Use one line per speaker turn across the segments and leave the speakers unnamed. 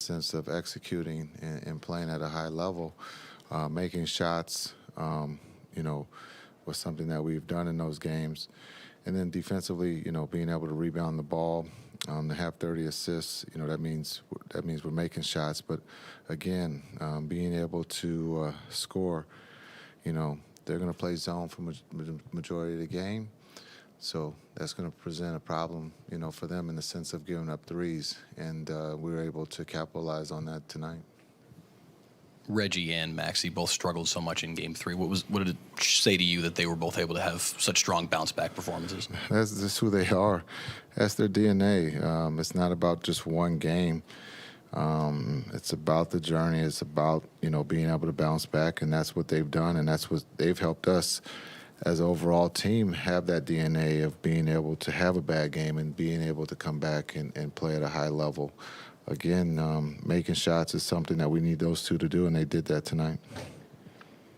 sense of executing and playing at a high level, making shots, was something that we've done in those games. And then defensively, being able to rebound the ball, to have 30 assists, that means we're making shots. But again, being able to score, they're going to play zone for the majority of the game. So that's going to present a problem, for them in the sense of giving up threes. And we were able to capitalize on that tonight.
Reggie and Maxi both struggled so much in Game 3. What did it say to you that they were both able to have such strong bounce-back performances?
That's just who they are. That's their DNA. It's not about just one game. It's about the journey. It's about, being able to bounce back, and that's what they've done, and that's what they've helped us as an overall team have that DNA of being able to have a bad game and being able to come back and play at a high level. Again, making shots is something that we need those two to do, and they did that tonight.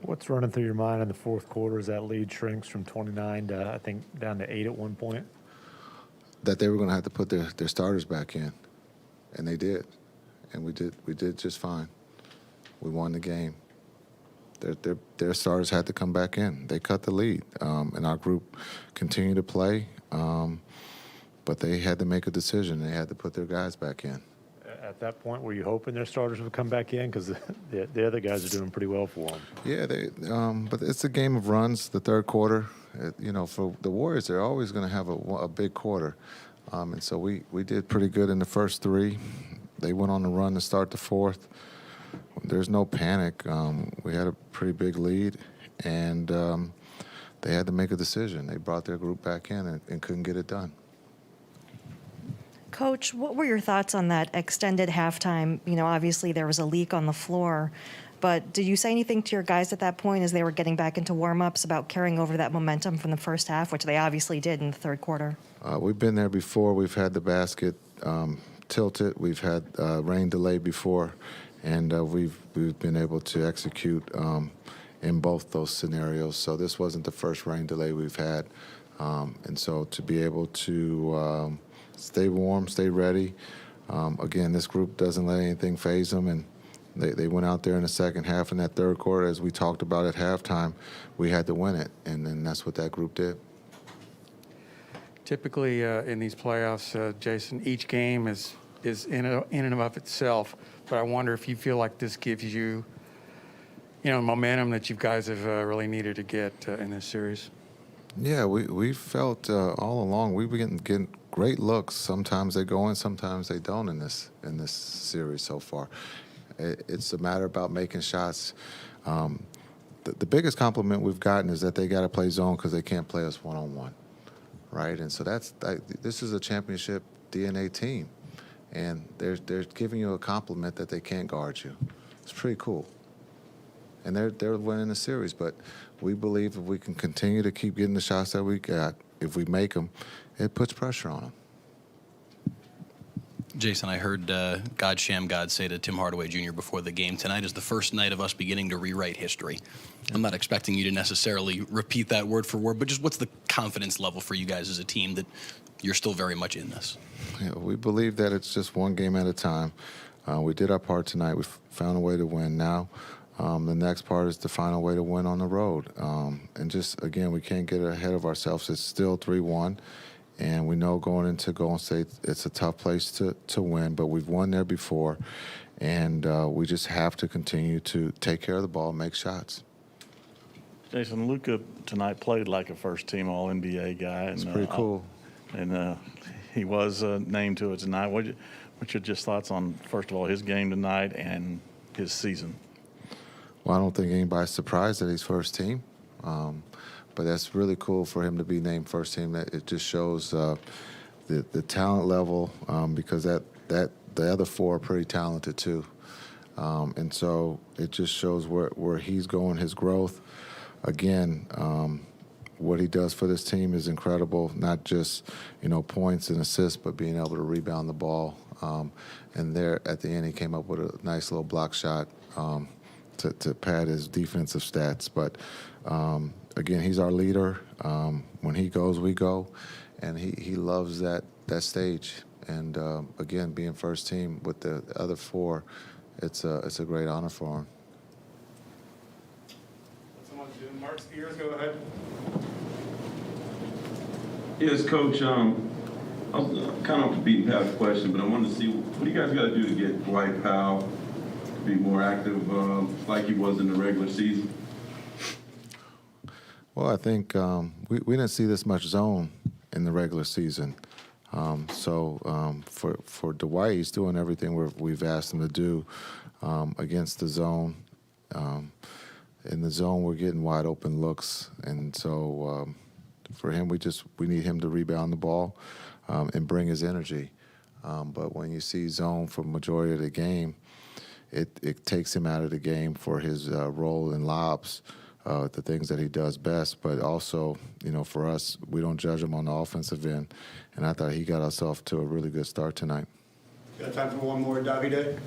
What's running through your mind in the fourth quarter as that lead shrinks from 29 to, I think, down to 8 at one point?
That they were going to have to put their starters back in, and they did. And we did just fine. We won the game. Their starters had to come back in. They cut the lead, and our group continued to play, but they had to make a decision. They had to put their guys back in.
At that point, were you hoping their starters would come back in? Because the other guys are doing pretty well for them.
Yeah, but it's a game of runs, the third quarter. For the Warriors, they're always going to have a big quarter. And so we did pretty good in the first three. They went on the run to start the fourth. There's no panic. We had a pretty big lead, and they had to make a decision. They brought their group back in and couldn't get it done.
Coach, what were your thoughts on that extended halftime? Obviously there was a leak on the floor, but did you say anything to your guys at that point as they were getting back into warm-ups about carrying over that momentum from the first half, which they obviously did in the third quarter?
We've been there before. We've had the basket tilted. We've had rain delay before, and we've been able to execute in both those scenarios. So this wasn't the first rain delay we've had. And so to be able to stay warm, stay ready. Again, this group doesn't let anything faze them, and they went out there in the second half. In that third quarter, as we talked about at halftime, we had to win it, and then that's what that group did.
Typically, in these playoffs, Jason, each game is in and of itself. But I wonder if you feel like this gives you, momentum that you guys have really needed to get in this series.
Yeah, we felt all along we've been getting great looks. Sometimes they go in, sometimes they don't in this series so far. It's a matter about making shots. The biggest compliment we've gotten is that they got to play zone because they can't play us one-on-one, right? And so this is a championship DNA team, and they're giving you a compliment that they can't guard you. It's pretty cool. And they're winning the series, but we believe if we can continue to keep getting the shots that we got, if we make them, it puts pressure on them.
Jason, I heard God Sham God say to Tim Hardaway Jr. before the game, tonight is the first night of us beginning to rewrite history. I'm not expecting you to necessarily repeat that word for word, but just what's the confidence level for you guys as a team that you're still very much in this?
Yeah, we believe that it's just one game at a time. We did our part tonight. We found a way to win. Now the next part is to find a way to win on the road. And just, again, we can't get ahead of ourselves. It's still 3-1. And we know going into Golden State, it's a tough place to win, but we've won there before. And we just have to continue to take care of the ball and make shots.
Jason, Luka tonight played like a first-team All-NBA guy.
It's pretty cool.
And he was named to it tonight. What's your just thoughts on, first of all, his game tonight and his season?
Well, I don't think anybody's surprised that he's first team. But that's really cool for him to be named first team. That it just shows the talent level because that the other four are pretty talented too, and so it just shows where he's going, his growth. Again, what he does for this team is incredible. Not just points and assists, but being able to rebound the ball. And there at the end, he came up with a nice little block shot to pad his defensive stats, but. Again, he's our leader. When he goes, we go, and he loves that stage. And again, being first team with the other four, it's a great honor for him.
Someone's doing Mark Spears, go ahead.
Yes, Coach. I was kind of off the beaten path question, but I wanted to see what do you guys got to do to get Dwight Powell to be more active like he was in the regular season?
Well, I think we didn't see this much zone in the regular season. For Dwight, he's doing everything we've asked him to do against the zone. In the zone, we're getting wide open looks, and so for him, we need him to rebound the ball and bring his energy. But when you see zone for majority of the game, it takes him out of the game for his role in lobs. The things that he does best, but also, for us, we don't judge him on the offensive end, and I thought he got us off to a really good start tonight.
Got time for one more, Davide?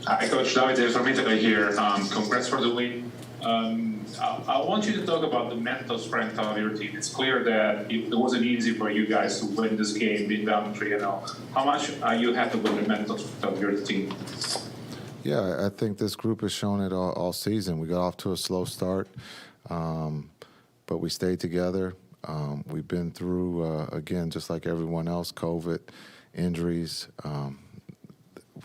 Hi, Coach Davide from Italy here. Congrats for the win. I want you to talk about the mental strength of your team. It's clear that it wasn't easy for you guys to win this game, being down 3-0. How much are you happy with the mental strength of your team?
Yeah, I think this group has shown it all season. We got off to a slow start, but we stayed together. We've been through, again, just like everyone else, COVID, injuries.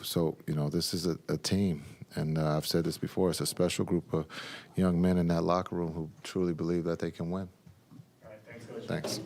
So, this is a team. And I've said this before, it's a special group of young men in that locker room who truly believe that they can win.
All right, thanks, Coach.
Thanks.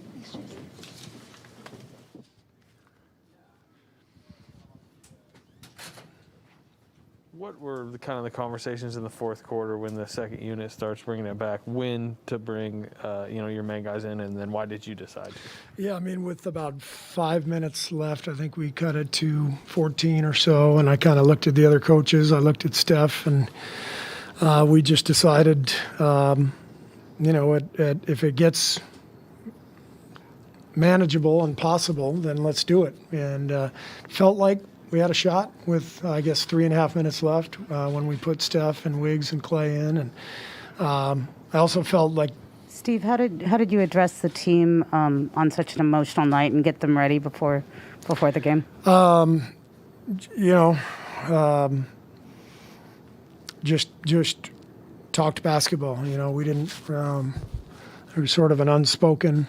What were the conversations in the fourth quarter when the second unit starts bringing it back? When to bring, your main guys in, and then why did you decide to?
Yeah, I mean, with about 5 minutes left, I think we cut it to 14 or so, and I kind of looked at the other coaches. I looked at Steph, and we just decided, if it gets manageable and possible, then let's do it. And felt like we had a shot with, 3.5 minutes left when we put Steph and Wiggs and Clay in. And I also felt like.
Steve, how did you address the team on such an emotional night and get them ready before the game?
Just talked basketball. We didn't. There was sort of an unspoken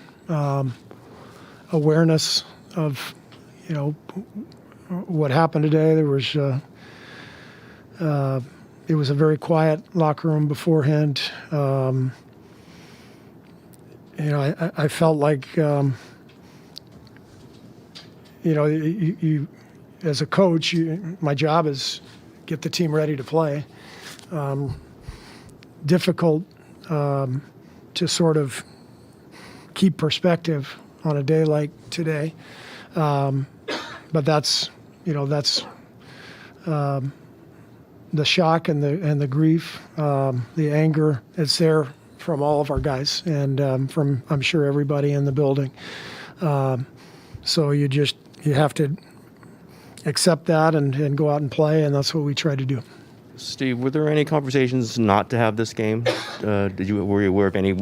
awareness of, what happened today. There was it was a very quiet locker room beforehand. I felt like you as a coach, my job is get the team ready to play. Difficult to sort of keep perspective on a day like today, but that's the shock and the grief, the anger. It's there from all of our guys and from, I'm sure, everybody in the building. So you have to accept that and go out and play, and that's what we try to do.
Steve, were there any conversations not to have this game? Were you aware of any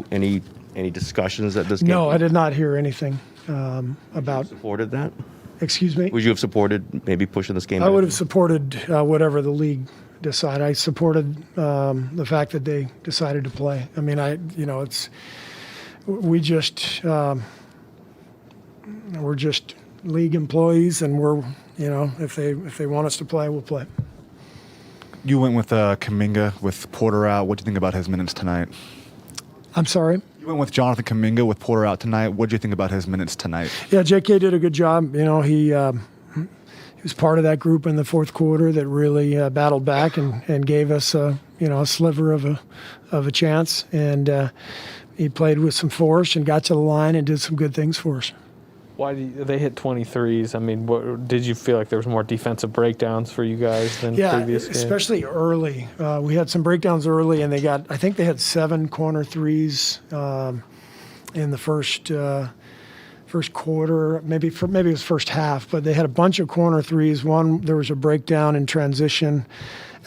discussions at this game?
No, I did not hear anything about.
You supported that?
Excuse me?
Would you have supported maybe pushing this game?
I would have supported whatever the league decided. I supported the fact that they decided to play. I mean, we're just league employees, and we're, if they want us to play, we'll play.
You went with Kuminga with Porter out. What do you think about his minutes tonight?
I'm sorry?
You went with Jonathan Kuminga with Porter out tonight. What do you think about his minutes tonight?
Yeah, JK did a good job. He was part of that group in the fourth quarter that really battled back and gave us a sliver of a chance. And he played with some force and got to the line and did some good things for us.
Why they hit 23s? I mean, did you feel like there was more defensive breakdowns for you guys than previous games?
Especially early. We had some breakdowns early, and I think they had 7 corner threes in the first quarter. Maybe it was first half, but they had a bunch of corner threes. One, there was a breakdown in transition,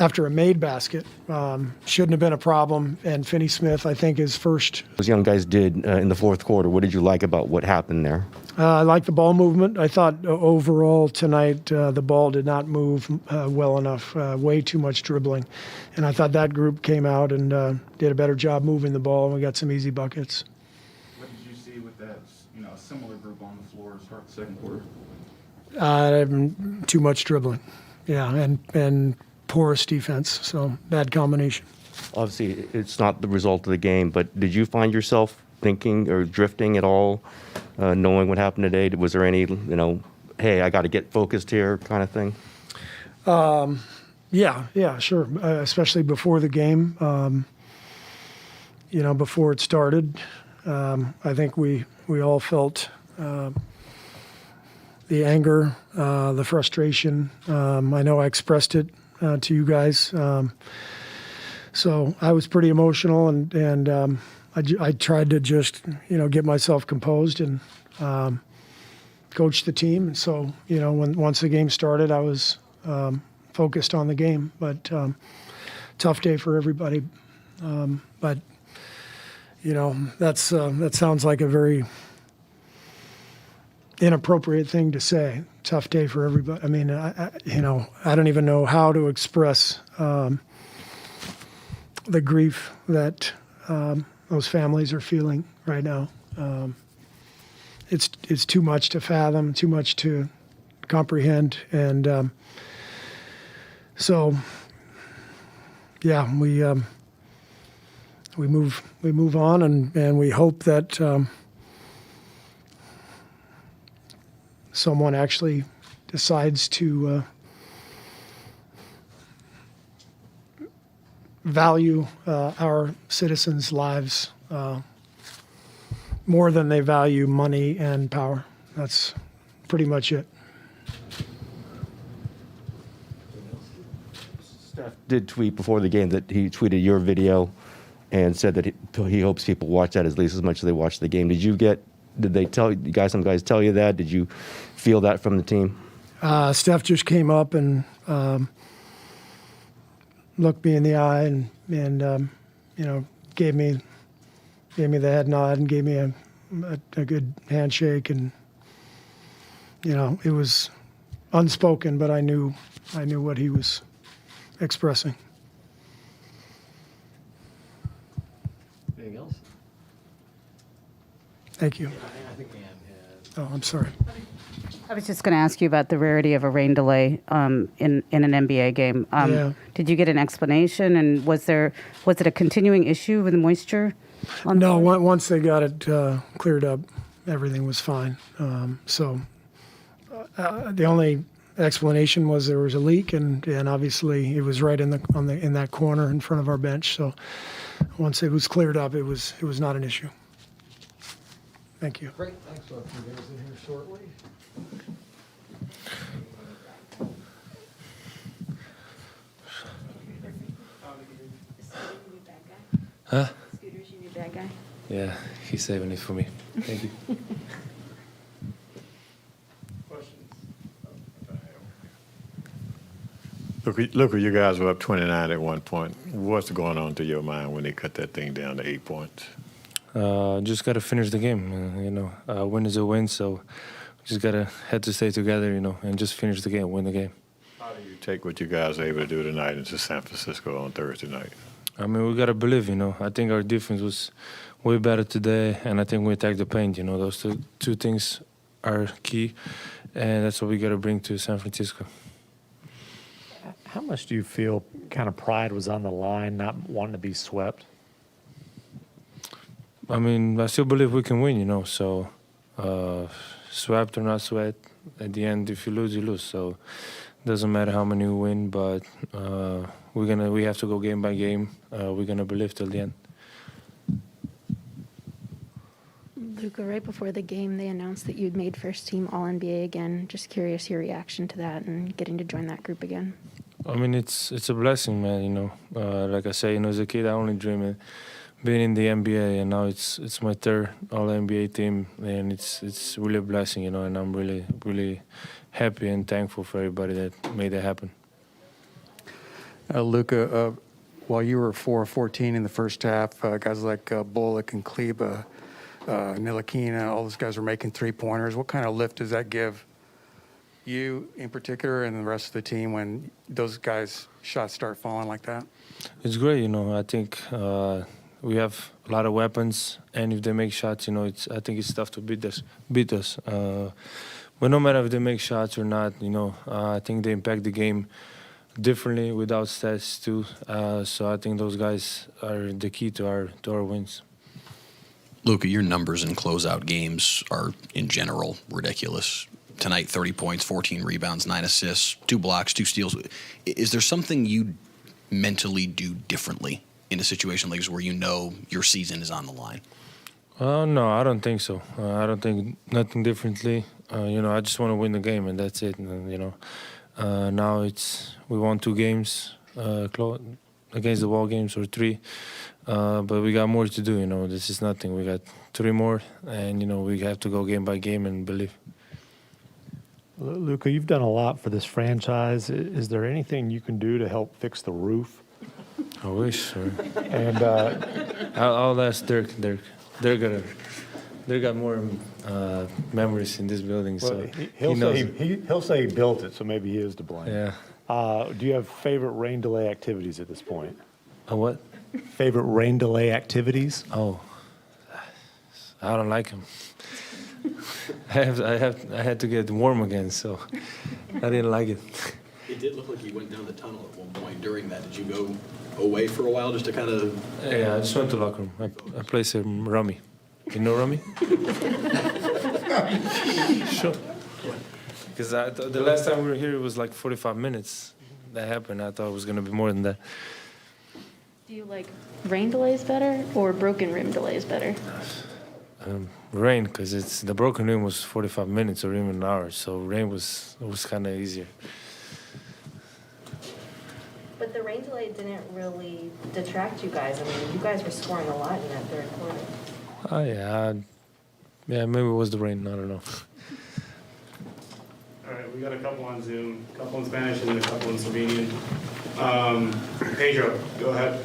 after a made basket. Shouldn't have been a problem. And Finney Smith, I think, his first.
Those young guys did in the fourth quarter. What did you like about what happened there?
I like the ball movement. I thought overall tonight the ball did not move well enough, way too much dribbling. And I thought that group came out and did a better job moving the ball, and we got some easy buckets.
What did you see with that, similar group on the floor to start the second quarter?
Too much dribbling, yeah, and porous defense, so bad combination.
Obviously, it's not the result of the game, but did you find yourself thinking or drifting at all, knowing what happened today? Was there any, hey, I got to get focused here kind of thing?
Yeah, sure, especially before the game. Before it started, I think we all felt the anger, the frustration. I know I expressed it to you guys. So I was pretty emotional, and I tried to just, get myself composed and coach the team. And so, once the game started, I was focused on the game. But tough day for everybody. But that sounds like a very inappropriate thing to say. Tough day for everybody. I mean, I don't even know how to express the grief that those families are feeling right now. It's too much to fathom, too much to comprehend, and so yeah, we move on, and we hope that someone actually decides to value our citizens' lives more than they value money and power. That's pretty much it.
Steph did tweet before the game that he tweeted your video and said that he hopes people watch that at least as much as they watch the game. Did they tell you guys? Some guys tell you that? Did you feel that from the team?
Steph just came up and looked me in the eye and gave me the head nod and gave me a good handshake, and it was unspoken, but I knew what he was expressing.
Anything else?
Thank you. Oh, I'm sorry.
I was just going to ask you about the rarity of a rain delay in an NBA game.
Yeah.
Did you get an explanation, and was it a continuing issue with moisture?
No, once they got it cleared up, everything was fine. So the only explanation was there was a leak, and obviously it was right in that corner in front of our bench. So once it was cleared up, it was not an issue. Thank you.
Great. Thanks. We'll have you guys in here shortly.
Huh?
Scooter's your new bad guy.
Yeah, he's saving it for me. Thank you.
Luka, you guys were up 29 at one point. What's going on through your mind when they cut that thing down to 8 points?
Just got to finish the game. Win is a win, so just got to have to stay together, and just finish the game, win the game.
How do you take what you guys are able to do tonight into San Francisco on Thursday night?
I mean, we got to believe, I think our defense was way better today, and I think we attacked the paint. Those two things are key, and that's what we got to bring to San Francisco.
How much do you feel kind of pride was on the line, not wanting to be swept?
I mean, I still believe we can win, so swept or not swept, at the end, if you lose, you lose. So it doesn't matter how many we win, but we have to go game by game. We're going to believe till the end.
Luka, right before the game, they announced that you'd made first team All-NBA again. Just curious your reaction to that and getting to join that group again.
I mean, it's a blessing, man, Like I say, as a kid, I only dreamed of being in the NBA, and now it's my third All-NBA team, and it's really a blessing, and I'm really, really happy and thankful for everybody that made that happen.
Luka, while you were 4 of 14 in the first half, guys like Bullock and Kleba, Ntilikina, all those guys were making three-pointers. What kind of lift does that give you in particular and the rest of the team when those guys' shots start falling like that?
It's great, I think we have a lot of weapons, and if they make shots, I think it's tough to beat us. But no matter if they make shots or not, I think they impact the game differently without stats too. So I think those guys are the key to our wins.
Luka, your numbers in closeout games are, in general, ridiculous. Tonight, 30 points, 14 rebounds, 9 assists, 2 blocks, 2 steals. Is there something you mentally do differently in a situation like this where your season is on the line?
No, I don't think so. I don't think nothing differently. I just want to win the game, and that's it. And, now we won 2 games against the Wall games, or 3. But we got more to do, this is nothing. We got 3 more, and, we have to go game by game and believe.
Luka, you've done a lot for this franchise. Is there anything you can do to help fix the roof?
I wish, sir.
And
I'll ask Dirk. They got more memories in this building, so
he'll
he knows.
he'll say he built it, so maybe he is to blame.
Yeah.
Do you have favorite rain delay activities at this point?
A what?
Favorite rain delay activities?
Oh, I don't like him. I had to get warm again, so I didn't like it.
It did look like you went down the tunnel at one point during that. Did you go away for a while just to kind of...
Yeah, I just went to the locker room. I play some rummy. You know rummy? Sure. Because the last time we were here, it was like 45 minutes. That happened. I thought it was going to be more than that.
Do you like rain delays better or broken rim delays better?
Rain, because the broken rim was 45 minutes or even an hour, so rain was kind of easier.
But the rain delay didn't really detract you guys. I mean, you guys were scoring a lot in that third quarter.
Oh, yeah. Yeah, maybe it was the rain. I don't know.
All right, we got a couple on Zoom, a couple in Spanish and then a couple in Slovenian. Pedro, go ahead.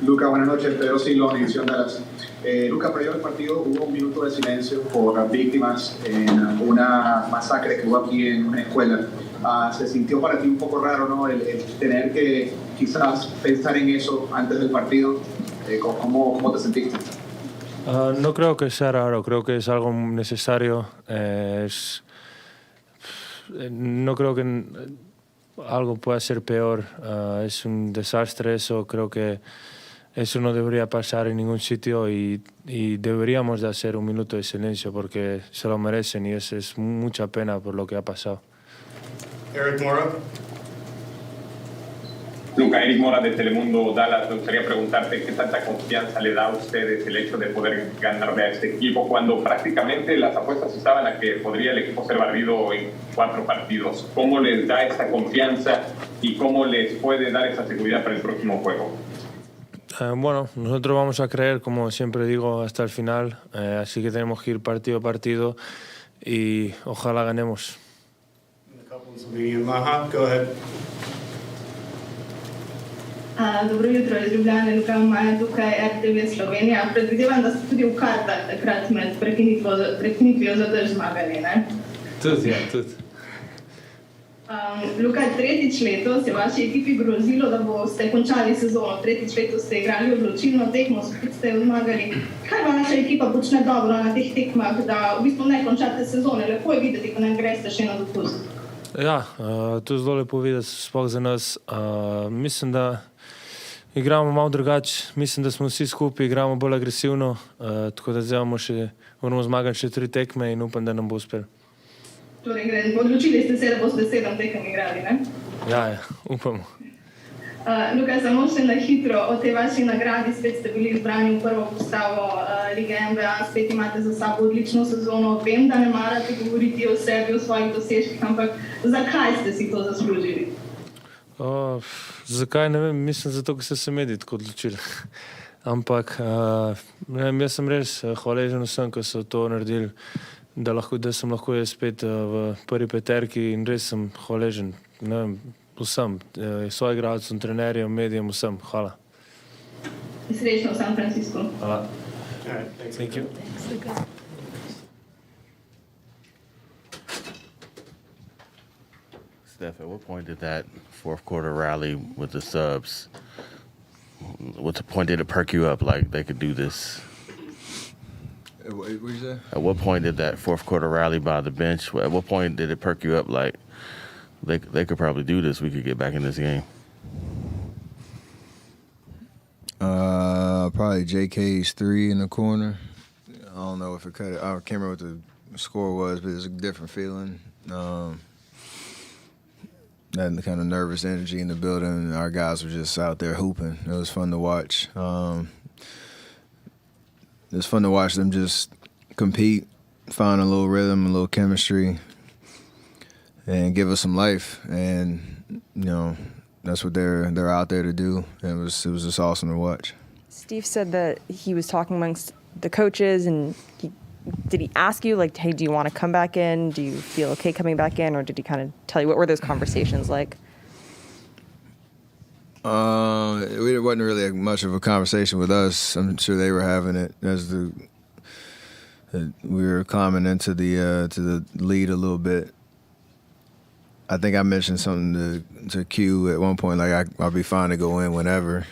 Luka, buenas noches. Pedro Silva, Univisión Dallas. Luka, previo al partido hubo un minuto de silencio por las víctimas en una masacre que hubo aquí en una escuela. ¿Se sintió para ti un poco raro, no, el tener que quizás pensar en eso antes del partido? ¿Cómo te sentiste?
No creo que sea raro, creo que es algo necesario. No creo que algo pueda ser peor. Es un desastre eso, creo que eso no debería pasar en ningún sitio y deberíamos de hacer un minuto de silencio porque se lo merecen y es mucha pena por lo que ha pasado.
Eric Mora.
Luka, Eric Mora de Telemundo Dallas, me gustaría preguntarte qué tanta confianza le da a ustedes el hecho de poder ganarle a este equipo cuando prácticamente las apuestas estaban a que podría el equipo ser barrido en 4 partidos. ¿Cómo les da esa confianza y cómo les puede dar esa seguridad para el próximo juego?
Bueno, nosotros vamos a creer, como siempre digo, hasta el final, así que tenemos que ir partido a partido y ojalá ganemos.
Maha, go ahead.
Dobro jutro iz Ljubljane, Luka, Maja tukaj, RTV Slovenija. Predvidevam, da ste tudi v kartah takrat med prekinitvijo za drž zmagali, ne?
Tudi, ja, tudi.
Luka, tretjič letos je vaši ekipi grozilo, da boste končali sezono. Tretjič letos ste igrali odločilno tekmo, spet ste jo zmagali. Kaj vaša ekipa počne dobro na teh tekmah, da v bistvu ne končate sezone? Lepo je videti, ko ne greste še na dopust.
Ja, to je zelo lepo videti, sploh za nas. Mislim, da igramo malo drugače, mislim, da smo vsi skupaj, igramo bolj agresivno, tako da zdaj moramo zmagati še 3 tekme in upam, da nam bo uspel.
Torej, odločili ste se, da boste 7 tekem igrali, ne?
Ja, upamo.
Luka, samo še na hitro o tej vaši nagradi, spet ste bili izbrani v prvo postavo Lige NBA, spet imate za sabo odlično sezono. Vem, da ne marate govoriti o sebi, o svojih dosežkih, ampak zakaj ste si to zaslužili?
Zakaj, ne vem, mislim zato, ker so se mediji tako odločili. Ampak jaz sem res hvaležen vsem, ko so to naredili, da sem lahko jaz spet v prvi peterki in res sem hvaležen. Ne vem, sam. Soigralcem, trenerjem, medijem, vsem. Hvala.
Srečno v San Francisco.
Hvala. Thank you.
Steph, at what point did that fourth quarter rally with the subs, what point did it perk you up like they could do this?
What did you say?
At what point did that fourth quarter rally by the bench, at what point did it perk you up like they could probably do this, we could get back in this game?
Probably JK's 3 in the corner. I don't know if it cut it. I can't remember what the score was, but it's a different feeling. That kind of nervous energy in the building. Our guys were just out there hooping. It was fun to watch. It was fun to watch them just compete, find a little rhythm, a little chemistry, and give us some life. And that's what they're out there to do. And it was just awesome to watch.
Steve said that he was talking amongst the coaches, and did he ask you, like, hey, do you want to come back in? Do you feel okay coming back in? Or did he kind of tell you, what were those conversations like?
It wasn't really much of a conversation with us. I'm sure they were having it as we were climbing into the lead a little bit. I think I mentioned something to Q at one point, like I'll be fine to go in whenever.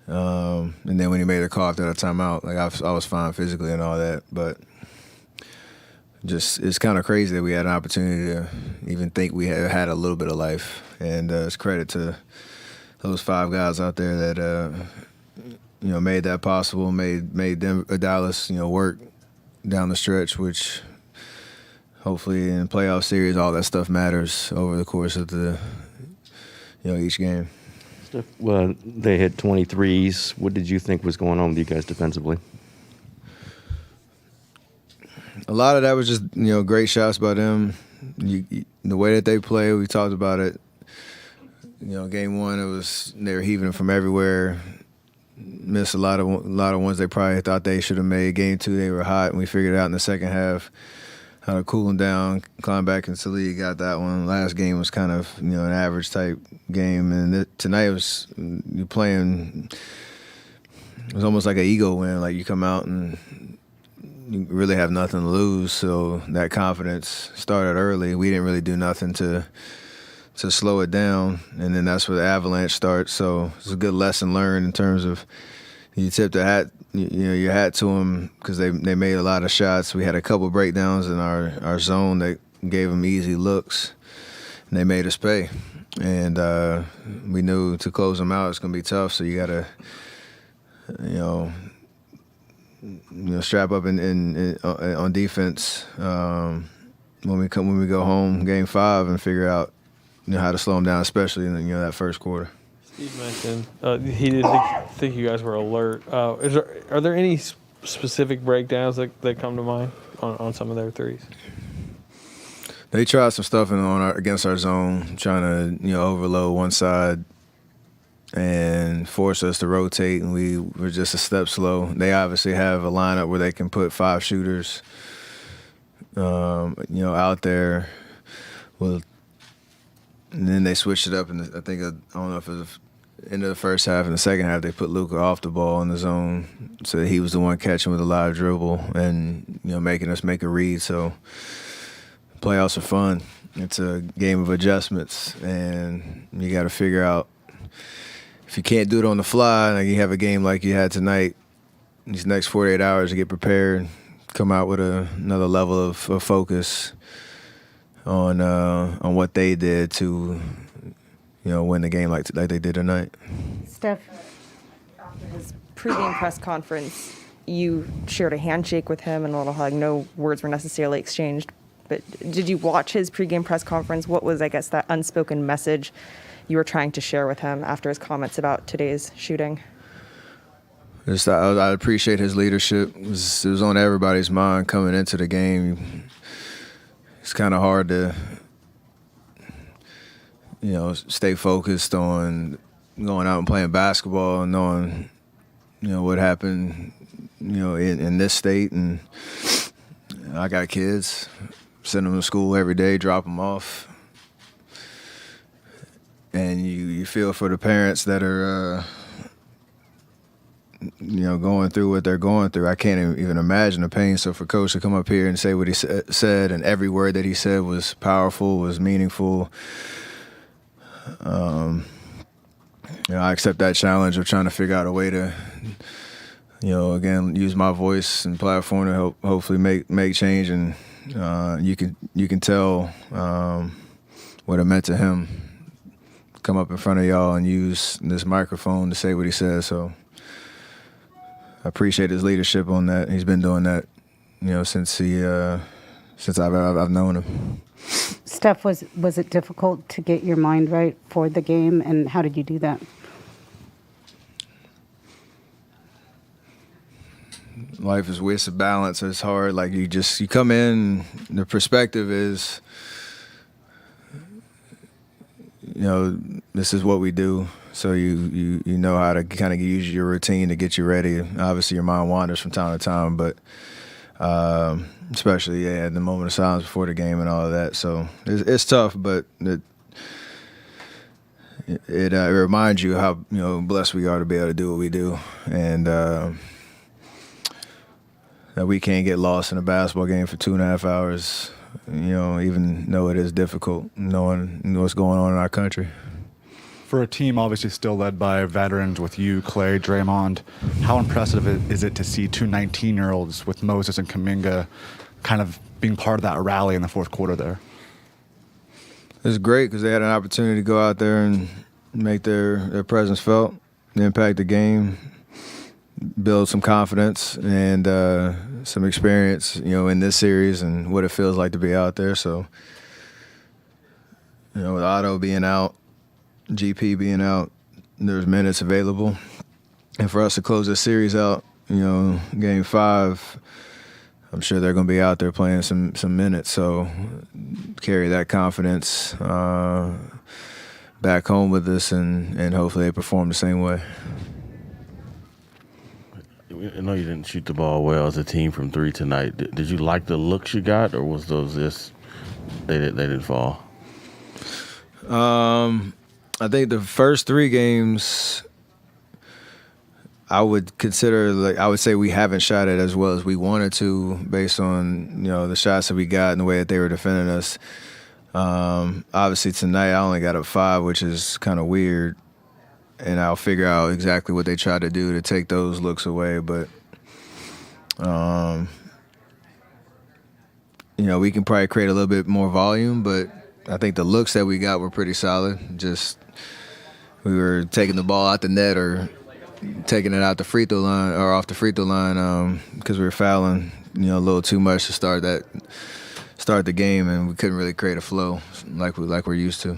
And then when he made a call after that timeout, like I was fine physically and all that, but just it's kind of crazy that we had an opportunity to even think we had a little bit of life. And it's credit to those 5 guys out there that made that possible, made them Dallas work down the stretch, which hopefully in playoff series all that stuff matters over the course of each game.
Well, they hit 23s. What did you think was going on with you guys defensively?
A lot of that was just great shots by them. The way that they play, we talked about it. Game 1, they were heaving it from everywhere. Missed a lot of ones they probably thought they should have made. Game 2, they were hot, and we figured it out in the second half how to cool them down, climb back into the lead, got that one. Last game was kind of an average type game, and tonight was you playing. It was almost like an ego win. Like you come out and you really have nothing to lose, so that confidence started early. We didn't really do nothing to slow it down, and then that's where the avalanche starts. So it's a good lesson learned in terms of you tip the hat, your hat to them because they made a lot of shots. We had a couple breakdowns in our zone that gave them easy looks, and they made us pay. And we knew to close them out it's going to be tough. So you got to strap up on defense when we go home Game 5 and figure out how to slow them down, especially in that first quarter.
Steve mentioned he didn't think you guys were alert. Are there any specific breakdowns that come to mind on some of their threes?
They tried some stuff against our zone, trying to overload one side and force us to rotate, and we were just a step slow. They obviously have a lineup where they can put 5 shooters, out there. And then they switched it up, and I don't know if it was end of the first half. In the second half, they put Luka off the ball in the zone, so he was the one catching with a live dribble and making us make a read. So playoffs are fun. It's a game of adjustments, and you got to figure out if you can't do it on the fly. Like you have a game like you had tonight, these next 48 hours to get prepared, come out with another level of focus on what they did to win the game like they did tonight.
Steph, after his pregame press conference, you shared a handshake with him and a little hug. No words were necessarily exchanged, but did you watch his pregame press conference? What was, I guess, that unspoken message you were trying to share with him after his comments about today's shooting?
I appreciate his leadership. It was on everybody's mind coming into the game. It's kind of hard to stay focused on going out and playing basketball and knowing, what happened, in this state. And I got kids, send them to school every day, drop them off. and you feel for the parents that are going through what they're going through. I can't even imagine the pain. So for Coach to come up here and say what he said, and every word that he said was powerful, was meaningful. I accept that challenge of trying to figure out a way to, again, use my voice and platform to hopefully make change. And you can tell what it meant to him. Come up in front of y'all and use this microphone to say what he said. So I appreciate his leadership on that. He's been doing that, since I've known him.
Steph, was it difficult to get your mind right for the game, and how did you do that?
Life is with a balance. It's hard. Like you come in, the perspective is, this is what we do. So you know how to kind of use your routine to get you ready. Obviously, your mind wanders from time to time, but especially at the moment of silence before the game and all of that. So it's tough, but it reminds you how blessed we are to be able to do what we do, and that we can't get lost in a basketball game for 2.5 hours. Even though it is difficult, knowing what's going on in our country.
For a team obviously still led by veterans with you, Clay, Draymond, how impressive is it to see two 19-year-olds with Moses and Kuminga kind of being part of that rally in the fourth quarter there?
It's great because they had an opportunity to go out there and make their presence felt, impact the game, build some confidence and some experience, in this series and what it feels like to be out there. So, with Otto being out, GP being out, there's minutes available. And for us to close this series out, game 5, I'm sure they're going to be out there playing some minutes. So carry that confidence back home with us and hopefully they perform the same way.
I know you didn't shoot the ball well as a team from 3 tonight. Did you like the looks you got, or was those just they didn't fall?
I think the first 3 games, I would say we haven't shot it as well as we wanted to, based on the shots that we got and the way that they were defending us. Obviously tonight I only got a 5, which is kind of weird. And I'll figure out exactly what they try to do to take those looks away. But, we can probably create a little bit more volume. But I think the looks that we got were pretty solid. Just we were taking the ball out the net or taking it out the free throw line or off the free throw line because we were fouling, a little too much to start the game, and we couldn't really create a flow like we're used to.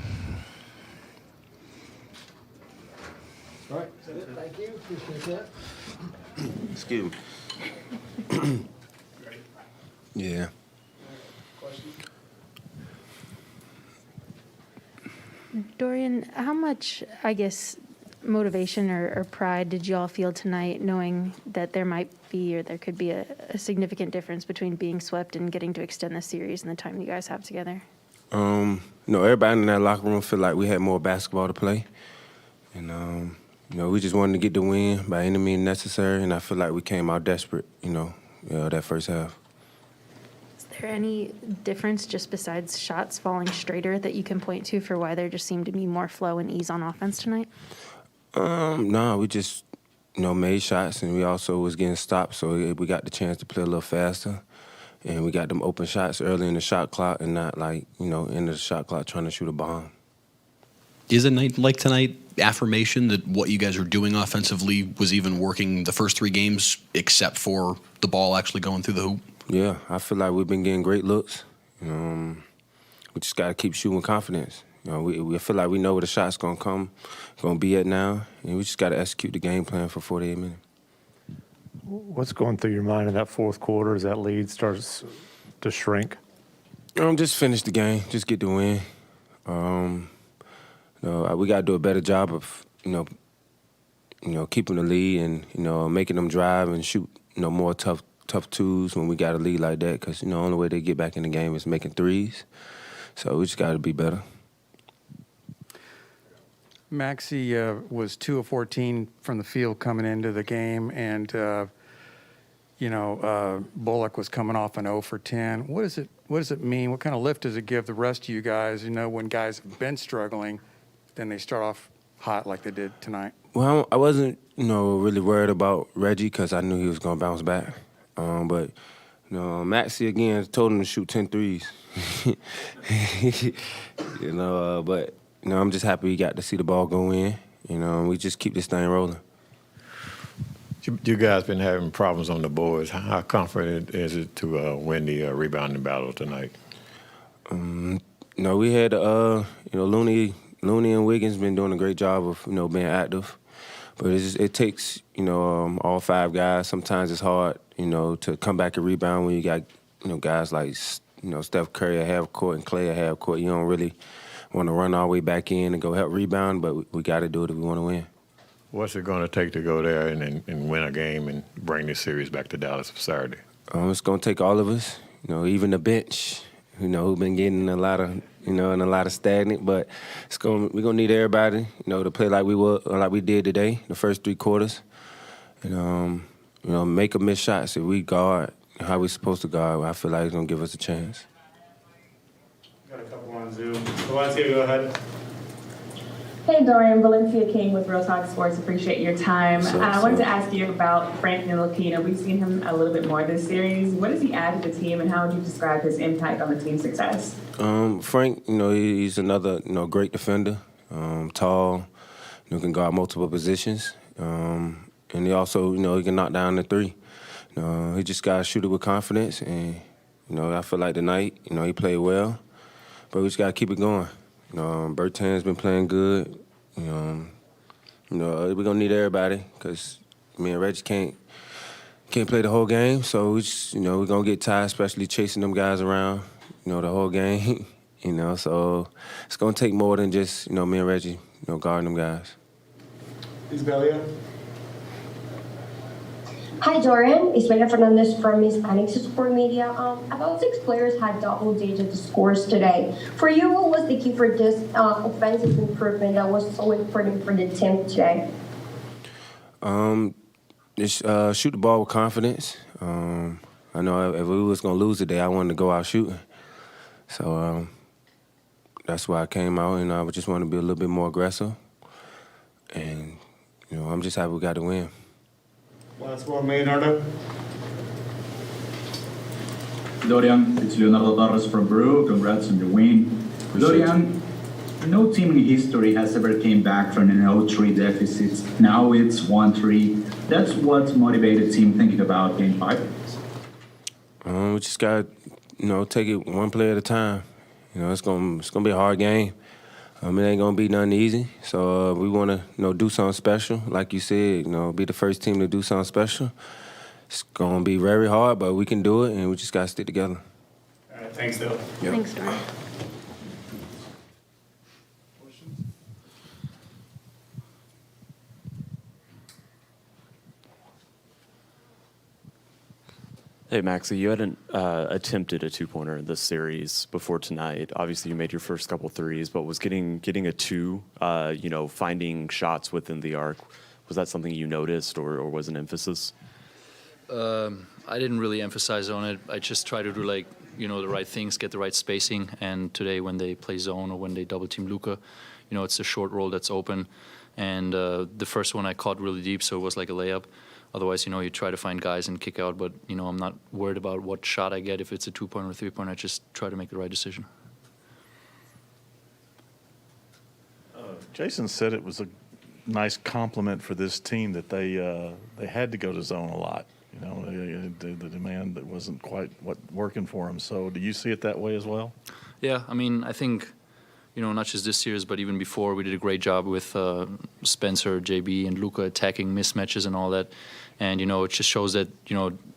All right, thank you. Appreciate that.
Excuse me.
Yeah.
Dorian, how much, motivation or pride did you all feel tonight, knowing that there might be or there could be a significant difference between being swept and getting to extend the series and the time you guys have together?
Everybody in that locker room feel like we had more basketball to play, and we just wanted to get the win by any means necessary, and I feel like we came out desperate, that first half.
Is there any difference just besides shots falling straighter that you can point to for why there just seemed to be more flow and ease on offense tonight?
No, we just, made shots, and we also was getting stopped, so we got the chance to play a little faster, and we got them open shots early in the shot clock and not end of the shot clock trying to shoot a bomb.
Is a night like tonight affirmation that what you guys are doing offensively was even working the first 3 games except for the ball actually going through the hoop?
Yeah, I feel like we've been getting great looks. We just got to keep shooting with confidence. We feel like we know where the shot's going to be at now, and we just got to execute the game plan for 48 minutes.
What's going through your mind in that fourth quarter as that lead starts to shrink?
Just finish the game, just get the win. We got to do a better job of, keeping the lead and, making them drive and shoot, more tough twos when we got a lead like that, because, the only way they get back in the game is making threes. So we just got to be better.
Maxi was 2 of 14 from the field coming into the game, and Bullock was coming off an 0 for 10. What does it mean? What kind of lift does it give the rest of you guys? When guys have been struggling, then they start off hot like they did tonight.
Well, I wasn't, really worried about Reggie because I knew he was going to bounce back. But Maxi, again, told him to shoot 10 threes. But I'm just happy he got to see the ball go in. We just keep this thing rolling.
You guys been having problems on the boards. How confident is it to win the rebounding battle tonight?
We had, Looney and Wiggins been doing a great job of, being active. But it takes, all 5 guys. Sometimes it's hard, to come back and rebound when you got, guys like, Steph Curry at half court and Clay at half court. You don't really want to run all the way back in and go help rebound, but we got to do it if we want to win.
What's it going to take to go there and win a game and bring this series back to Dallas for Saturday?
It's going to take all of us, even the bench, who've been getting a lot of, and a lot of stagnant. But we're going to need everybody, to play like we did today, the first 3 quarters. And, make a miss shots. If we guard how we supposed to guard, I feel like it's going to give us a chance.
Got a couple on Zoom. Valencia, go ahead.
Hey, Dorian, Valencia King with Real Talk Sports. Appreciate your time. I wanted to ask you about Frank Ntilikina. We've seen him a little bit more this series. What does he add to the team, and how would you describe his impact on the team's success?
Frank, he's another, great defender, tall, can guard multiple positions. And he also, he can knock down the 3. He just got to shoot it with confidence. And, I feel like tonight, he played well. But we just got to keep it going. Bertan's been playing good. We're going to need everybody because me and Reggie can't play the whole game. So we just, we're going to get tired, especially chasing them guys around, the whole game. So it's going to take more than just, me and Reggie, guarding them guys.
Isbelia.
Hi, Dorian. Isbelia Fernandez from Hispanic Support Media. About 6 players had double-digit scores today. For you, what was the key for this offensive improvement that was so important for the team today?
Just shoot the ball with confidence. I know if we was going to lose today, I wanted to go out shooting. So that's why I came out, and I just wanted to be a little bit more aggressive. And, I'm just happy we got to win.
Last one, Leonardo.
Dorian, it's Leonardo Torres from Peru. Congrats on the win. Dorian, no team in history has ever came back from an 0-3 deficit. Now it's 1-3. That's what motivated team thinking about Game 5.
We just got to, take it one play at a time. It's gonna be a hard game. It ain't gonna be nothing easy. So we want to, do something special. Like you said, be the first team to do something special. It's gonna be very hard, but we can do it, and we just gotta stick together.
All right, thanks, Dylan.
Yep.
Thanks, Dorian.
Hey, Maxi, you hadn't attempted a 2-pointer in this series before tonight. Obviously, you made your first couple threes, but was getting a 2, finding shots within the arc, was that something you noticed or was an emphasis?
I didn't really emphasize on it. I just try to do the right things, get the right spacing. And today when they play zone or when they double team Luka, it's a short roll that's open. And the first one I caught really deep, so it was like a layup. Otherwise, you try to find guys and kick out, but, I'm not worried about what shot I get. If it's a 2-point or 3-point, I just try to make the right decision.
Jason said it was a nice compliment for this team that they had to go to zone a lot. The demand that wasn't quite working for them. So do you see it that way as well?
Yeah, I think, not just this series, but even before, we did a great job with Spencer, JB, and Luka attacking mismatches and all that. And, it just shows that,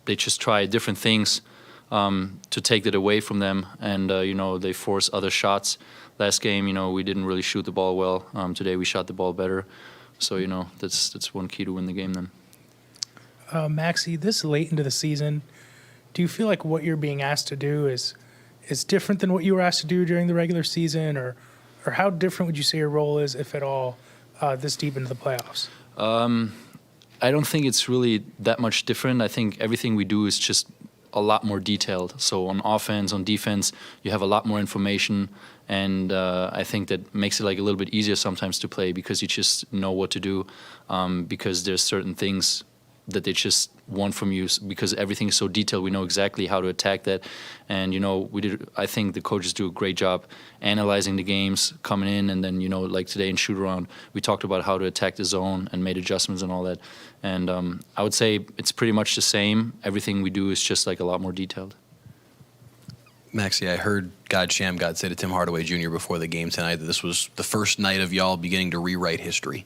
they just try different things to take that away from them. And, they force other shots. Last game, we didn't really shoot the ball well. Today we shot the ball better. So, that's one key to win the game then.
Maxi, this late into the season, do you feel like what you're being asked to do is different than what you were asked to do during the regular season? Or how different would you say your role is, if at all, this deep into the playoffs?
I don't think it's really that much different. I think everything we do is just a lot more detailed. So on offense, on defense, you have a lot more information, and I think that makes it like a little bit easier sometimes to play because you just know what to do, because there's certain things that they just want from you because everything is so detailed. We know exactly how to attack that, and I think the coaches do a great job analyzing the games coming in, and then like today in shoot around, we talked about how to attack the zone and made adjustments and all that. And I would say it's pretty much the same. Everything we do is just like a lot more detailed.
Maxi, I heard God say to Tim Hardaway Jr. before the game tonight that this was the first night of y'all beginning to rewrite history.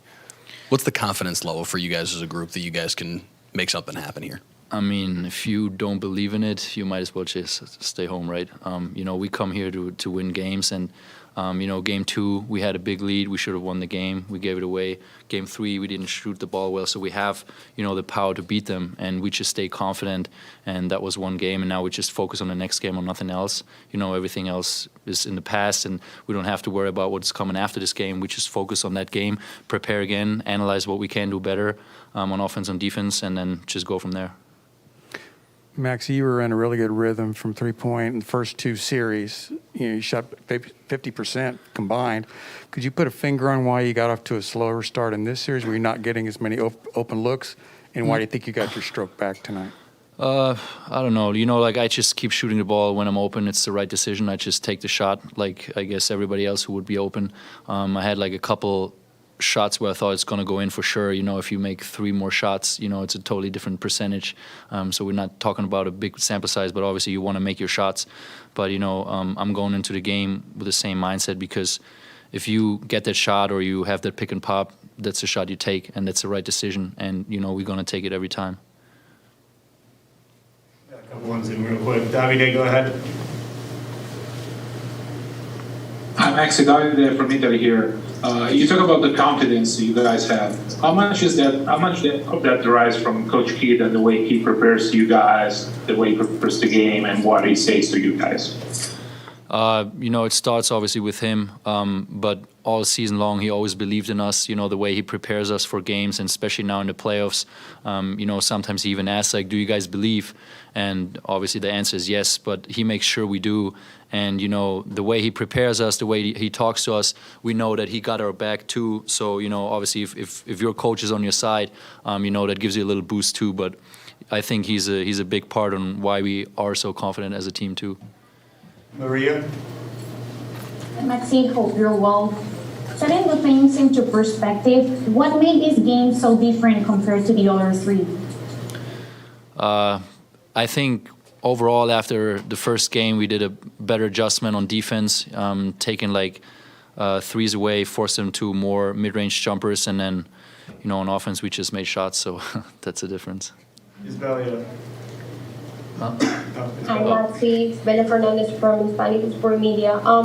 What's the confidence level for you guys as a group that you guys can make something happen here?
I mean, if you don't believe in it, you might as well just stay home, right? We come here to win games, and game 2 we had a big lead. We should have won the game. We gave it away. Game 3 we didn't shoot the ball well, so we have the power to beat them, and we just stay confident. And that was one game, and now we just focus on the next game, on nothing else. Everything else is in the past, and we don't have to worry about what's coming after this game. We just focus on that game, prepare again, analyze what we can do better on offense and defense, and then just go from there.
Maxi, you were in a really good rhythm from three-point in the first 2 series. You shot 50% combined. Could you put a finger on why you got off to a slower start in this series? Were you not getting as many open looks? And why do you think you got your stroke back tonight?
I don't know. I just keep shooting the ball when I'm open. It's the right decision. I just take the shot like I guess everybody else who would be open. I had like a couple shots where I thought it's going to go in for sure. If you make 3 more shots, it's a totally different percentage. So we're not talking about a big sample size, but obviously you want to make your shots. But, I'm going into the game with the same mindset because if you get that shot or you have that pick and pop, that's the shot you take, and that's the right decision. And, we're going to take it every time.
Got a couple on Zoom real quick. Davide, go ahead.
Hi, Maxi, Davide from Italy here. You talk about the confidence you guys have. How much of that derives from Coach Kidd and the way he prepares you guys, the way he prepares the game, and what he says to you guys?
It starts obviously with him, but all season long he always believed in us. The way he prepares us for games, and especially now in the playoffs. Sometimes he even asks, like, "Do you guys believe?" And obviously the answer is yes, but he makes sure we do. And the way he prepares us, the way he talks to us, we know that he got our back too. So obviously if your coach is on your side, that gives you a little boost too. But I think he's a big part on why we are so confident as a team too.
Maria?
Maxi, hope you're well. Setting the things into perspective, what made this game so different compared to the other 3?
I think overall after the first game we did a better adjustment on defense, taking like threes away, forced them to more mid-range jumpers, and then on offense we just made shots, so that's the difference.
Isabella.
Hi, Maxi. Bella Fernandez from Hispanic Sport Media. How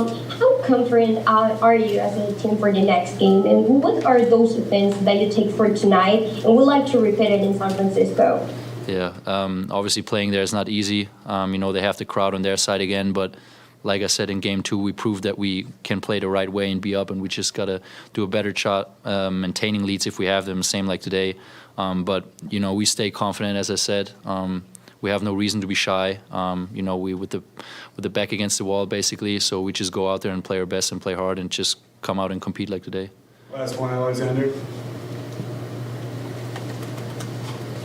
confident are you as a team for the next game? And what are those things that you take for tonight and would like to repeat it in San Francisco?
Yeah, obviously playing there is not easy. They have the crowd on their side again, but like I said, in game 2, we proved that we can play the right way and be up, and we just got to do a better job maintaining leads if we have them, same like today. But, we stay confident, as I said. We have no reason to be shy. We with the back against the wall, basically, so we just go out there and play our best and play hard and just come out and compete like today.
Last one, Alexander.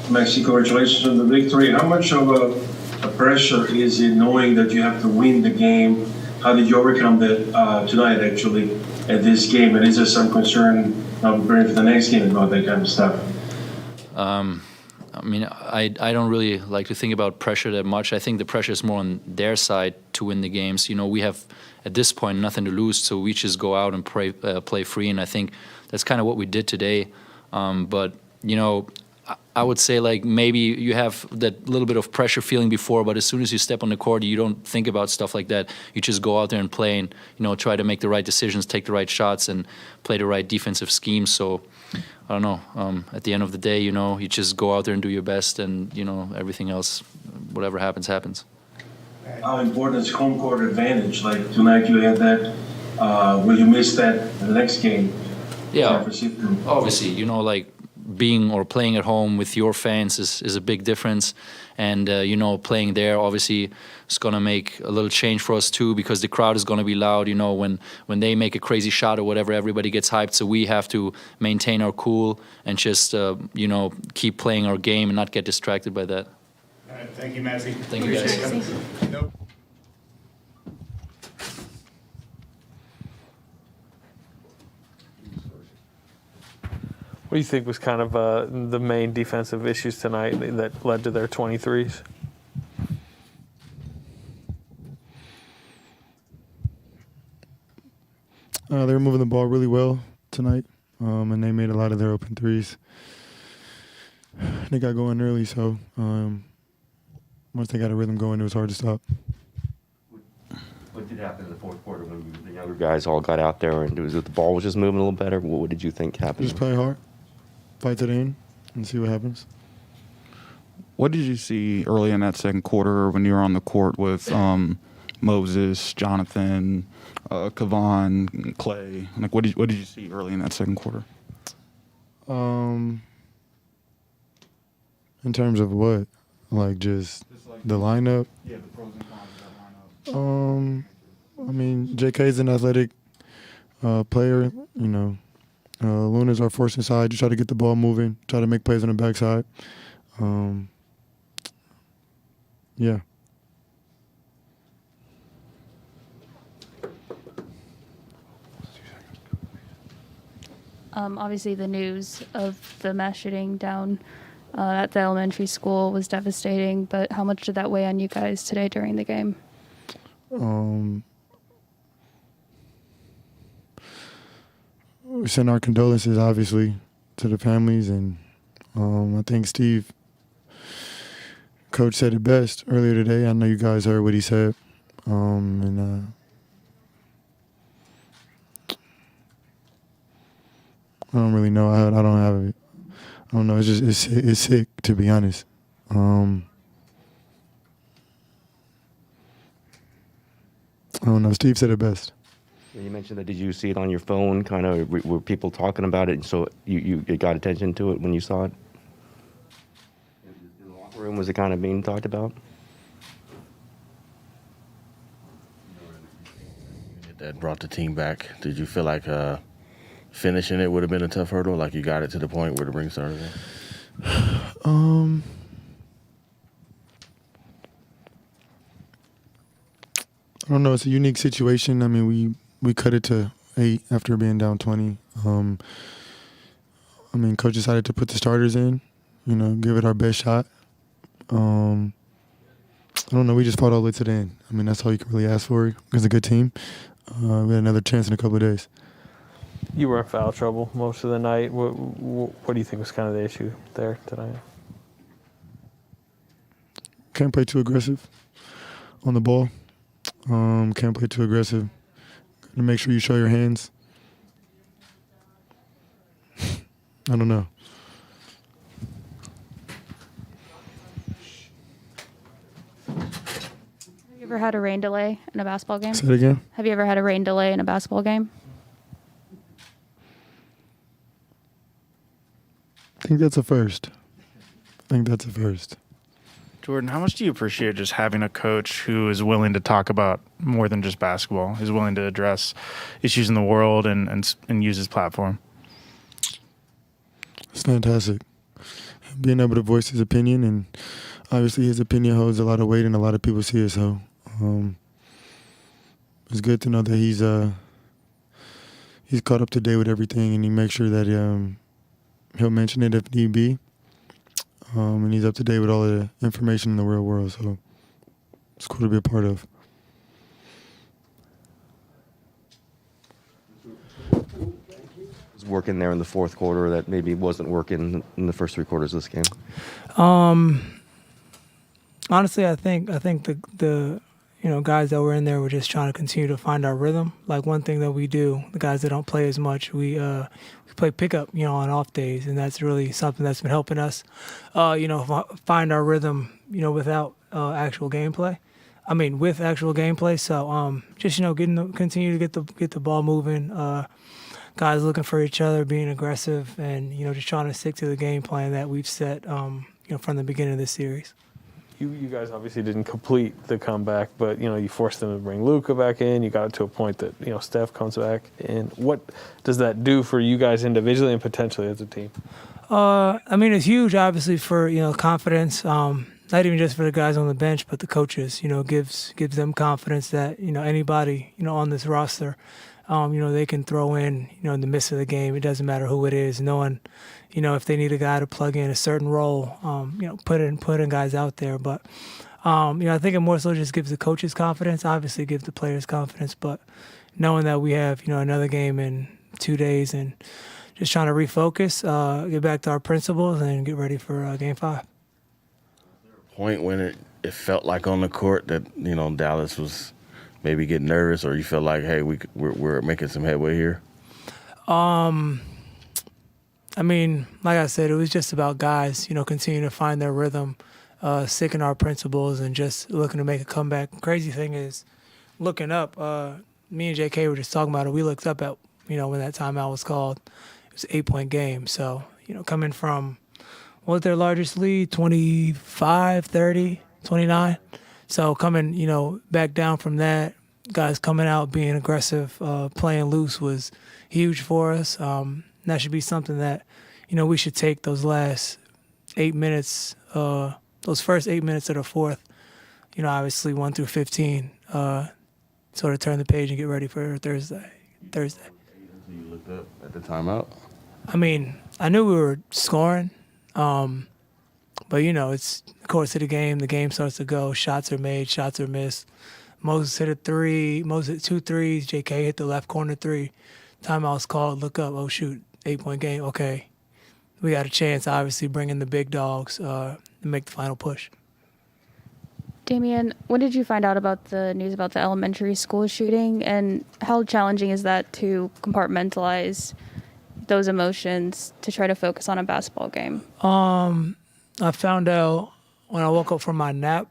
Maxi, congratulations on the victory. How much of a pressure is it knowing that you have to win the game? How did you overcome that tonight, actually, at this game? And is there some concern preparing for the next game about that kind of stuff?
I don't really like to think about pressure that much. I think the pressure is more on their side to win the games. We have, at this point, nothing to lose, so we just go out and play free, and I think that's kind of what we did today. But, I would say like maybe you have that little bit of pressure feeling before, but as soon as you step on the court, you don't think about stuff like that. You just go out there and play and, try to make the right decisions, take the right shots, and play the right defensive schemes. So, I don't know. At the end of the day, you just go out there and do your best, and, everything else, whatever happens, happens.
How important is home court advantage? Like tonight you had that. Will you miss that in the next game?
Yeah, obviously, like being or playing at home with your fans is a big difference. And, playing there, obviously, is going to make a little change for us, too, because the crowd is going to be loud. When they make a crazy shot or whatever, everybody gets hyped. So we have to maintain our cool and just, keep playing our game and not get distracted by that.
All right, thank you, Maxi.
Thank you, guys.
What do you think was kind of the main defensive issues tonight that led to their 23s?
They were moving the ball really well tonight, and they made a lot of their open threes. They got going early, so once they got a rhythm going, it was hard to stop.
What did happen in the fourth quarter when the younger guys all got out there and the ball was just moving a little better? What did you think happened?
Just play hard, fight to the end, and see what happens.
What did you see early in that second quarter when you were on the court with Moses, Jonathan, Kevon, Clay? Like, what did you see early in that second quarter?
In terms of what? Like just the lineup?
Yeah, the pros and cons of that lineup.
I mean, JK is an athletic player. Luna's our force inside. You try to get the ball moving, try to make plays on the backside. Yeah.
Obviously, the news of the mass shooting down at the elementary school was devastating, but how much did that weigh on you guys today during the game?
We send our condolences, obviously, to the families, and I think Coach said it best earlier today. I know you guys heard what he said, and I don't really know. I don't have it. I don't know. It's just it's sick, to be honest. I don't know. Steve said it best.
You mentioned that. Did you see it on your phone? Kind of were people talking about it, and so you got attention to it when you saw it? In the locker room, was it kind of being talked about?
That brought the team back. Did you feel like finishing it would have been a tough hurdle? Like you got it to the point where the ring started?
I don't know. It's a unique situation. I mean, we cut it to 8 after being down 20. I mean, Coach decided to put the starters in, give it our best shot. I don't know. We just fought all the way to the end. I mean, that's all you can really ask for against a good team. We had another chance in a couple of days.
You were in foul trouble most of the night. What do you think was kind of the issue there tonight?
Can't play too aggressive on the ball. Can't play too aggressive. Gotta make sure you show your hands. I don't know.
Have you ever had a rain delay in a basketball game?
Say it again?
Have you ever had a rain delay in a basketball game?
I think that's a first.
Jordan, how much do you appreciate just having a coach who is willing to talk about more than just basketball, is willing to address issues in the world and use his platform?
It's fantastic. Being able to voice his opinion, and obviously his opinion holds a lot of weight and a lot of people see it, so it's good to know that he's caught up to date with everything, and he makes sure that he'll mention it if need be. And he's up to date with all the information in the real world, so it's cool to be a part of.
Was working there in the fourth quarter that maybe wasn't working in the first 3 quarters of this game?
Honestly, I think the guys that were in there were just trying to continue to find our rhythm. Like one thing that we do, the guys that don't play as much, we play pickup, on off days, and that's really something that's been helping us, find our rhythm, without actual gameplay. I mean, with actual gameplay. So just continue to get the ball moving. guys looking for each other, being aggressive, and just trying to stick to the game plan that we've set from the beginning of this series.
You guys obviously didn't complete the comeback, but you forced them to bring Luka back in. You got it to a point that Steph comes back. And what does that do for you guys individually and potentially as a team?
It's huge, obviously, for confidence. Not even just for the guys on the bench, but the coaches. Gives them confidence that anybody on this roster, they can throw in in the midst of the game. It doesn't matter who it is. Knowing, if they need a guy to plug in a certain role, putting guys out there. But I think it more so just gives the coaches confidence. Obviously, gives the players confidence. But knowing that we have another game in 2 days and just trying to refocus, get back to our principles, and get ready for Game 5.
Point when it felt like on the court that Dallas was maybe getting nervous, or you felt like, hey, we're making some headway here?
Like I said, it was just about guys continuing to find their rhythm, sticking to our principles, and just looking to make a comeback. Crazy thing is, looking up, me and JK were just talking about it. We looked up at when that timeout was called. It was an 8-point game. So coming from what was their largest lead? 25, 30, 29. So coming, back down from that, guys coming out, being aggressive, playing loose was huge for us. That should be something that, we should take those last 8 minutes, those first 8 minutes of the fourth, obviously 1 through 15, sort of turn the page and get ready for Thursday.
You looked up at the timeout?
I knew we were scoring. But it's the course of the game. The game starts to go. Shots are made. Shots are missed. Moses hit a three. Moses hit 2 threes. JK hit the left corner 3. Timeout's called. Look up. Oh, shoot. 8-point game. Okay. We got a chance, obviously, bringing the big dogs to make the final push.
Damian, when did you find out about the news about the elementary school shooting, and how challenging is that to compartmentalize those emotions to try to focus on a basketball game?
I found out when I woke up from my nap,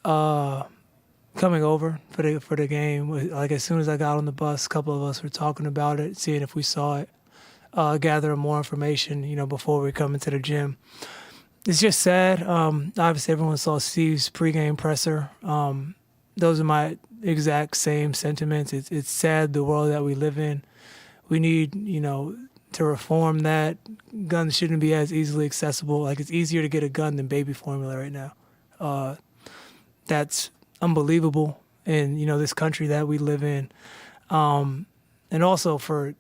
coming over for the game. Like as soon as I got on the bus, a couple of us were talking about it, seeing if we saw it, gathering more information, before we come into the gym. It's just sad. Obviously, everyone saw Steve's pregame presser. Those are my exact same sentiments. It's sad, the world that we live in. We need, to reform that. Guns shouldn't be as easily accessible. Like, it's easier to get a gun than baby formula right now. That's unbelievable in, this country that we live in. And also for,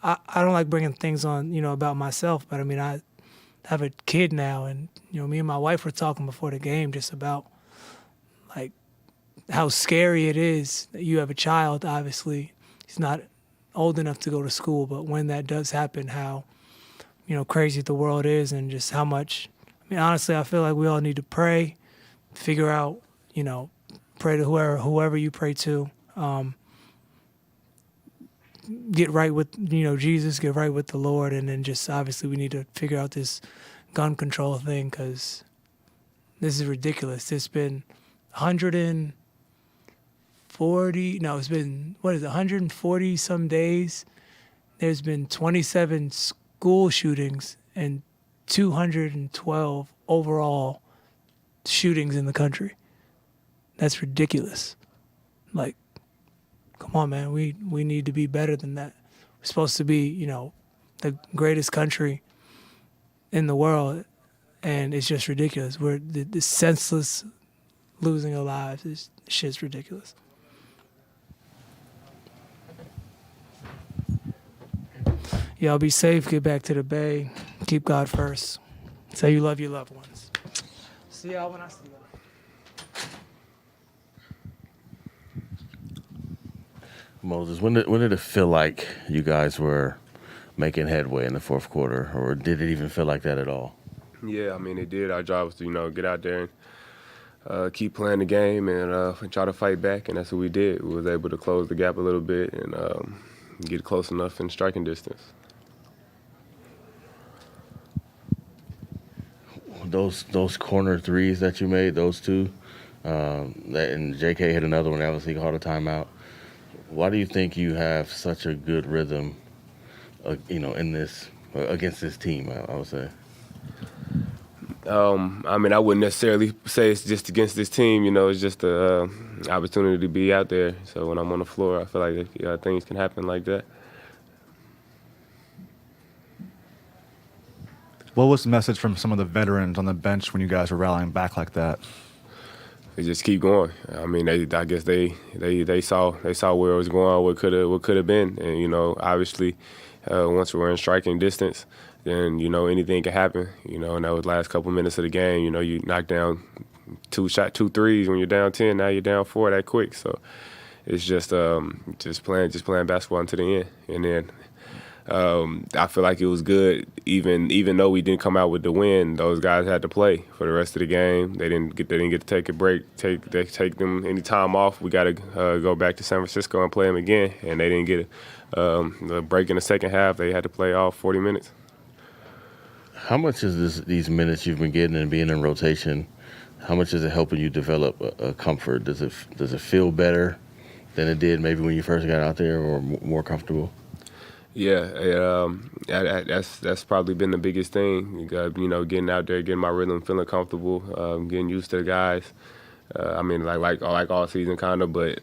I don't like bringing things on, about myself, but I have a kid now, and, me and my wife were talking before the game just about, like, how scary it is that you have a child. Obviously, he's not old enough to go to school, but when that does happen, how, crazy the world is, and just how much, honestly, I feel like we all need to pray, figure out, pray to whoever you pray to, get right with, Jesus, get right with the Lord, and then just obviously we need to figure out this gun control thing, because this is ridiculous. It's been 140 some days. There's been 27 school shootings and 212 overall shootings in the country. That's ridiculous. Like, come on, man. We need to be better than that. We're supposed to be, the greatest country in the world, and it's just ridiculous. We're the senseless losing our lives. This shit's ridiculous. Y'all be safe. Get back to the Bay. Keep God first. Say you love your loved ones. See y'all when I see y'all.
Moses, when did it feel like you guys were making headway in the fourth quarter, or did it even feel like that at all?
Yeah, it did. Our job was to, get out there and keep playing the game and try to fight back, and that's what we did. We was able to close the gap a little bit and get close enough in striking distance.
Those corner threes that you made, those two, and JK hit another one. Obviously, called a timeout. Why do you think you have such a good rhythm, in this against this team? I would say.
I mean, I wouldn't necessarily say it's just against this team. It's just a opportunity to be out there. So when I'm on the floor, I feel like things can happen like that.
What was the message from some of the veterans on the bench when you guys were rallying back like that?
They just keep going. I mean, I guess they saw where it was going, what could have been, and obviously, once we're in striking distance, then anything can happen. And that was the last couple minutes of the game. You knock down two threes when you're down 10. Now you're down 4 that quick. So it's just playing basketball until the end, and then. I feel like it was good, even though we didn't come out with the win. Those guys had to play for the rest of the game. They didn't get to take a break, take them any time off. We got to go back to San Francisco and play them again, and they didn't get a break in the second half. They had to play all 40 minutes.
How much is these minutes you've been getting and being in rotation? How much is it helping you develop a comfort? Does it feel better than it did maybe when you first got out there, or more comfortable?
Yeah, that's probably been the biggest thing. Getting out there, getting my rhythm, feeling comfortable, getting used to the guys. I mean, like all season kind of, but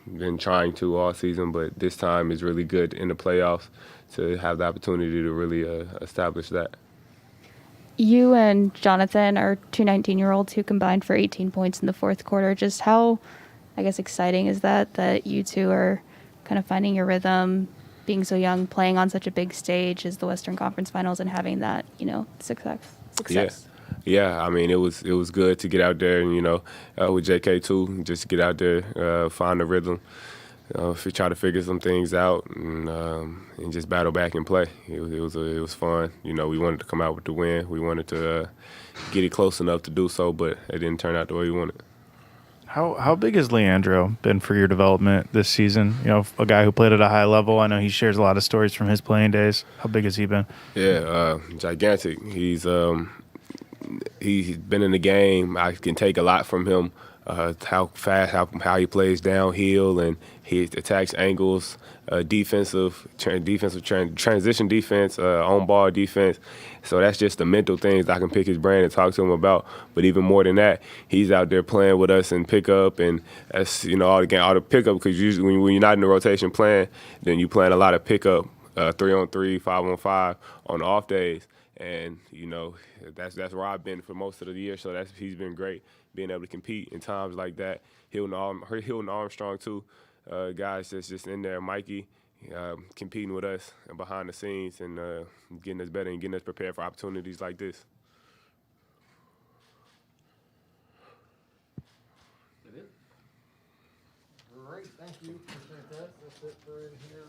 been trying to all season. But this time is really good in the playoffs to have the opportunity to really establish that.
You and Jonathan are two 19-year-olds who combined for 18 points in the fourth quarter. Just how, I guess, exciting is that you two are kind of finding your rhythm, being so young, playing on such a big stage as the Western Conference Finals, and having that, success.
Yeah. I mean, it was good to get out there and with JK too, just get out there, find the rhythm, try to figure some things out, and just battle back and play. It was fun. We wanted to come out with the win. We wanted to get it close enough to do so, but it didn't turn out the way we wanted.
How big has Leandro been for your development this season? A guy who played at a high level. I know he shares a lot of stories from his playing days. How big has he been?
Yeah, gigantic. He's been in the game. I can take a lot from him. How fast, how he plays downhill, and he attacks angles, transition defense, on ball defense. So that's just the mental things I can pick his brain and talk to him about. But even more than that, he's out there playing with us in pickup, and that's all the pickup, because usually when you're not in the rotation playing, then you playing a lot of pickup, 3-on-3, 5-on-5 on off days. And that's where I've been for most of the year. So he's been great, being able to compete in times like that. Hilton Armstrong too, guys that's just in there. Mikey competing with us and behind the scenes, and getting us better and getting us prepared for opportunities like this.
Great, thank you. Appreciate that. That's it for in here.